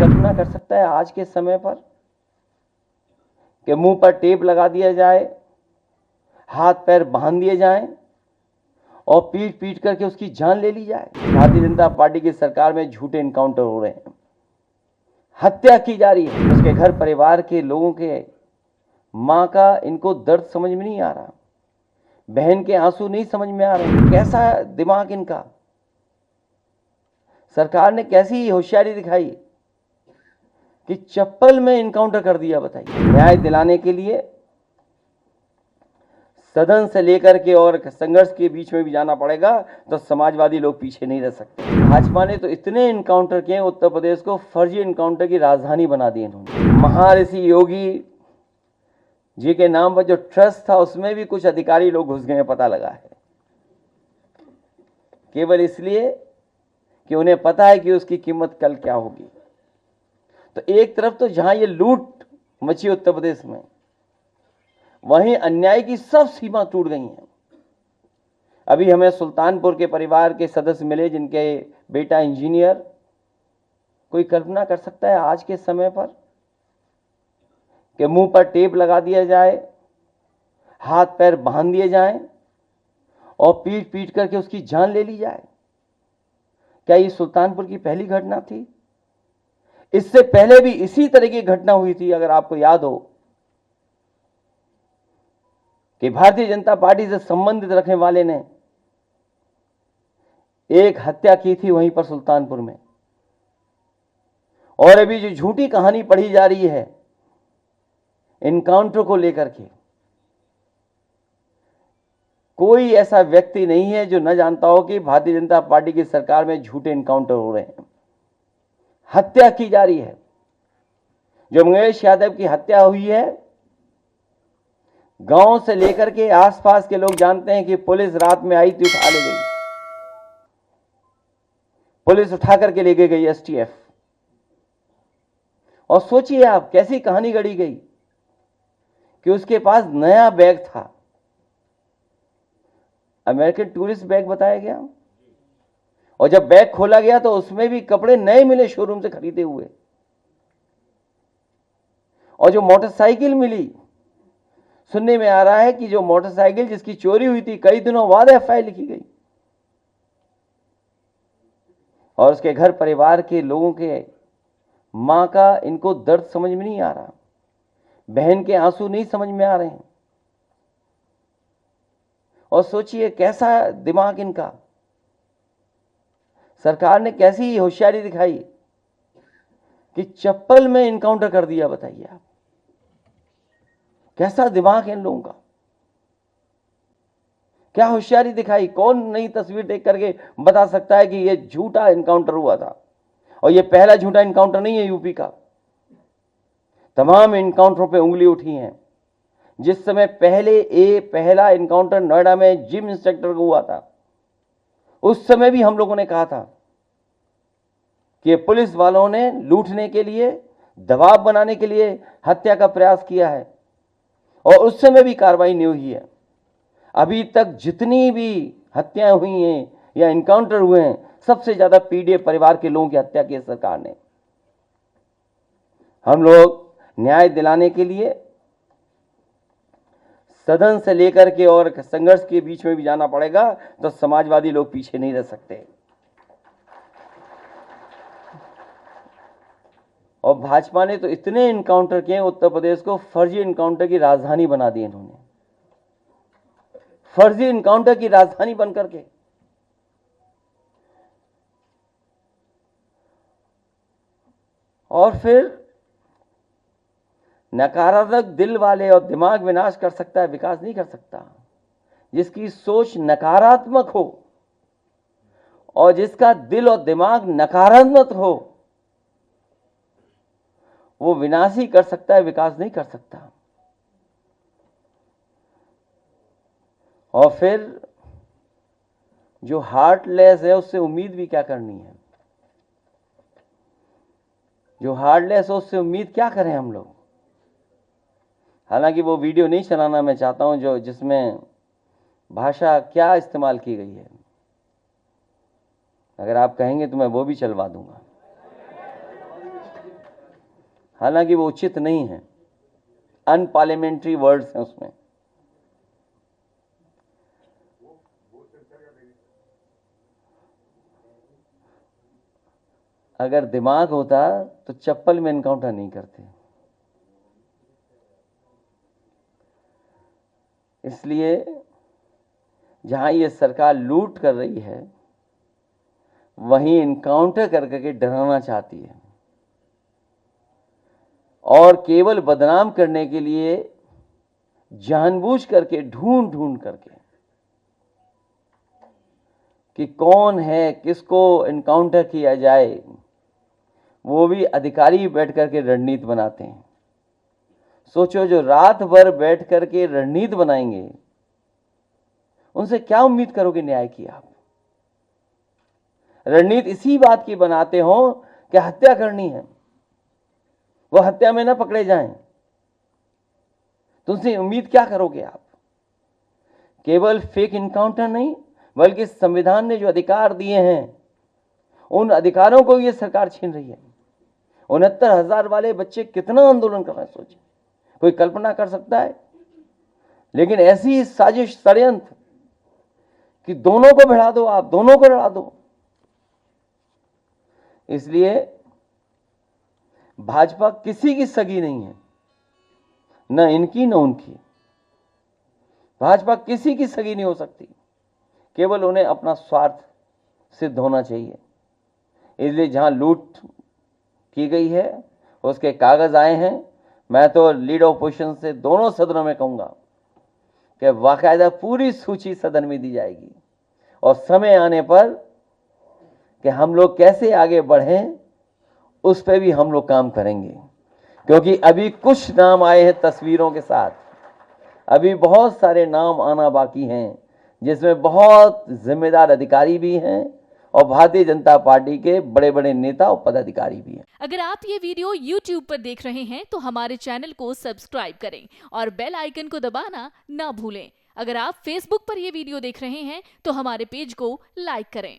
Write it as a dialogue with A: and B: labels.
A: कल्पना कर सकता है आज के समय पर कि मुंह पर टेप लगा दिया जाए, हाथ पैर बांध दिए जाएं और पीट पीट करके उसकी जान ले ली जाए। भारतीय जनता पार्टी की सरकार में झूठे इनकाउंटर हो रहे हैं, हत्या की जा रही है। उसके घर परिवार के लोगों के मां का इनको दर्द समझ में नहीं आ रहा, बहन के आंसू नहीं समझ में आ रहे। कैसा दिमाग इनका, सरकार ने कैसी होशियारी दिखाई कि चप्पल में इनकाउंटर कर दिया। बताइए, न्याय दिलाने के लिए सदन से लेकर के और संघर्ष के बीच में भी जाना पड़ेगा, तो समाजवादी लोग पीछे नहीं रह सकते। भाजपा ने तो इतने इनकाउंटर किए, उत्तर प्रदेश को फर्जी इनकाउंटर की राजधानी बना दी इन्होंने। महर्षि योगी जी के नाम पर जो ट्रस्ट था उसमें भी कुछ अधिकारी लोग घुस गए, पता लगा है, केवल इसलिए कि उन्हें पता है कि उसकी कीमत कल क्या होगी। तो एक तरफ तो जहां ये लूट मची उत्तर प्रदेश में, वहीं अन्याय की सब सीमा टूट गई हैं। अभी हमें सुल्तानपुर के परिवार के सदस्य मिले जिनके बेटा इंजीनियर। कोई कल्पना कर सकता है आज के समय पर कि मुंह पर टेप लगा दिया जाए, हाथ पैर बांध दिए जाएं और पीट पीट करके उसकी जान ले ली जाए? क्या ये सुल्तानपुर की पहली घटना थी? इससे पहले भी इसी तरह की घटना हुई थी। अगर आपको याद हो कि भारतीय जनता पार्टी से संबंधित रखने वाले ने एक हत्या की थी वहीं पर सुल्तानपुर में। और अभी जो झूठी कहानी पढ़ी जा रही है इनकाउंटर को लेकर के, कोई ऐसा व्यक्ति नहीं है जो न जानता हो कि भारतीय जनता पार्टी की सरकार में झूठे इनकाउंटर हो रहे हैं, हत्या की जा रही है। जो मंगेश यादव की हत्या हुई है, गांव से लेकर के आसपास के लोग जानते हैं कि पुलिस रात में आई थी, उठा ले गई, पुलिस उठा करके लेके गई एसटीएफ। और सोचिए आप कैसी कहानी गढ़ी गई कि उसके पास नया बैग था, अमेरिकन टूरिस्ट बैग बताया गया, और जब बैग खोला गया तो उसमें भी कपड़े नए मिले, शोरूम से खरीदे हुए। और जो मोटरसाइकिल मिली, सुनने में आ रहा है कि जो मोटरसाइकिल जिसकी चोरी हुई थी, कई दिनों बाद एफआईआर लिखी गई और उसके घर परिवार के लोगों के मां का इनको दर्द समझ में नहीं आ रहा, बहन के आंसू नहीं समझ में आ रहे हैं। और सोचिए कैसा दिमाग इनका, सरकार ने कैसी होशियारी दिखाई कि चप्पल में इनकाउंटर कर दिया। बताइए आप, कैसा दिमाग है इन लोगों का, क्या होशियारी दिखाई। कौन नई तस्वीर देख करके बता सकता है कि यह झूठा इनकाउंटर हुआ था? और यह पहला झूठा इनकाउंटर नहीं है यूपी का, तमाम इनकाउंटरों पे उंगली उठी है। जिस समय पहला इनकाउंटर नोएडा में जिम इंस्ट्रक्टर को हुआ था, उस समय भी हम लोगों ने कहा था कि पुलिस वालों ने लूटने के लिए, दबाव बनाने के लिए हत्या का प्रयास किया है, और उस समय भी कार्रवाई नहीं हुई है। अभी तक जितनी भी हत्याएं हुई हैं या इनकाउंटर हुए हैं, सबसे ज्यादा पीड़ित परिवार के लोगों की हत्या की है सरकार ने। हम लोग न्याय दिलाने के लिए सदन से लेकर के और संघर्ष के बीच में भी जाना पड़ेगा, तो समाजवादी लोग पीछे नहीं रह सकते। और भाजपा ने तो इतने इनकाउंटर किए, उत्तर प्रदेश को फर्जी इनकाउंटर की राजधानी बना दी इन्होंने, फर्जी इनकाउंटर की राजधानी बनकर के। और फिर नकारात्मक दिल वाले, और दिमाग विनाश कर सकता है, विकास नहीं कर सकता। जिसकी सोच नकारात्मक हो और जिसका दिल और दिमाग नकारात्मक हो, वो विनाश ही कर सकता है, विकास नहीं कर सकता। और फिर जो हार्टलेस है उससे उम्मीद भी क्या करनी है? जो हार्टलेस है उससे उम्मीद क्या करें हम लोग? हालांकि वो वीडियो नहीं चलाना मैं चाहता हूं जो जिसमें भाषा क्या इस्तेमाल की गई है। अगर आप कहेंगे तो मैं वो भी चलवा दूंगा। हालांकि वो उचित नहीं है, अनपार्लियामेंट्री वर्ड्स हैं उसमें। अगर दिमाग होता तो चप्पल में एनकाउंटर नहीं करते। इसलिए जहां ये सरकार लूट कर रही है, वहीं एनकाउंटर करके डराना चाहती है और केवल बदनाम करने के लिए जानबूझ करके ढूंढ ढूंढ करके कि कौन है, किसको एनकाउंटर किया जाए, वो भी अधिकारी बैठ करके रणनीति बनाते हैं। सोचो, जो रात भर बैठ करके रणनीति बनाएंगे, उनसे क्या उम्मीद करोगे न्याय की आप? रणनीति इसी बात की बनाते हो कि हत्या करनी है, वो हत्या में ना पकड़े जाएं, तुमसे उम्मीद क्या करोगे आप? केवल फेक इनकाउंटर नहीं, बल्कि संविधान ने जो अधिकार दिए हैं, उन अधिकारों को ये सरकार छीन रही है। 69,000 वाले बच्चे कितना आंदोलन कर रहे हैं, सोचिए, कोई कल्पना कर सकता है? लेकिन ऐसी साजिश, षड्यंत्र कि दोनों को भिड़ा दो, आप दोनों को लड़ा दो। इसलिए भाजपा किसी की सगी नहीं है, न इनकी न उनकी। भाजपा किसी की सगी नहीं हो सकती, केवल उन्हें अपना स्वार्थ सिद्ध होना चाहिए। इसलिए जहां लूट की गई है, उसके कागज आए हैं। मैं तो लीड ऑपोजिशन से दोनों सदनों में कहूंगा कि बाकायदा पूरी सूची सदन में दी जाएगी और समय आने पर कि हम लोग कैसे आगे बढ़ें, उस पर भी हम लोग काम करेंगे। क्योंकि अभी कुछ नाम आए हैं तस्वीरों के साथ, अभी बहुत सारे नाम आना बाकी हैं, जिसमें बहुत जिम्मेदार अधिकारी भी हैं और भारतीय जनता पार्टी के बड़े बड़े नेता और पदाधिकारी भी हैं।
B: अगर आप ये वीडियो YouTube पर देख रहे हैं तो हमारे चैनल को सब्सक्राइब करें और बेल आइकन को दबाना ना भूलें। अगर आप Facebook पर ये वीडियो देख रहे हैं तो हमारे पेज को लाइक करें।